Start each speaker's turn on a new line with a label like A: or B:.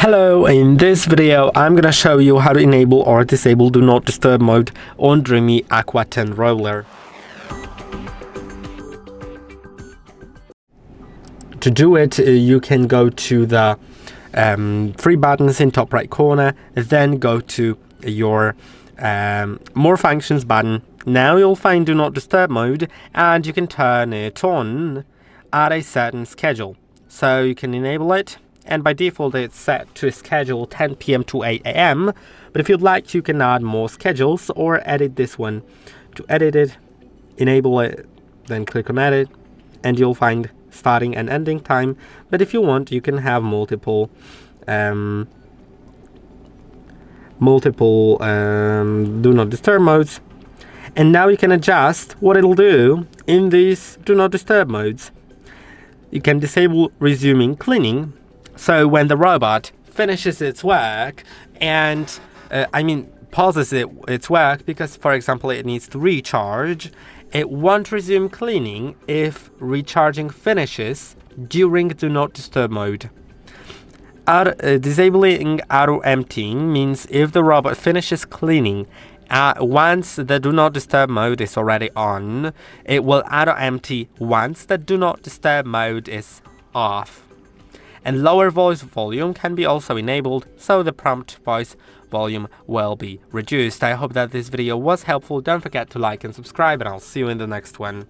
A: Hello, in this video I'm gonna show you how to enable or disable Do Not Disturb mode on DREAME Aqua10 roller. To do it, you can go to the three buttons in top right corner, then go to your more functions button. Now you'll find Do Not Disturb mode and you can turn it on at a certain schedule. So you can enable it, and by default it's set to schedule 10 PM to 8 AM, but if you'd like you can add more schedules or edit this one. To edit it, enable it, then click on edit, and you'll find starting and ending time. But if you want, you can have multiple Do Not Disturb modes, and now you can adjust what it'll do in these Do Not Disturb modes. You can disable resuming cleaning, so when the robot finishes its work and pauses its work because, for example, it needs to recharge, it won't resume cleaning if recharging finishes during Do Not Disturb mode. Disabling auto emptying means if the robot finishes cleaning once the Do Not Disturb mode is already on, it will auto empty once the Do Not Disturb mode is off. And lower voice volume can be also enabled, so the prompt voice volume will be reduced. I hope that this video was helpful. Don't forget to like and subscribe, and I'll see you in the next one.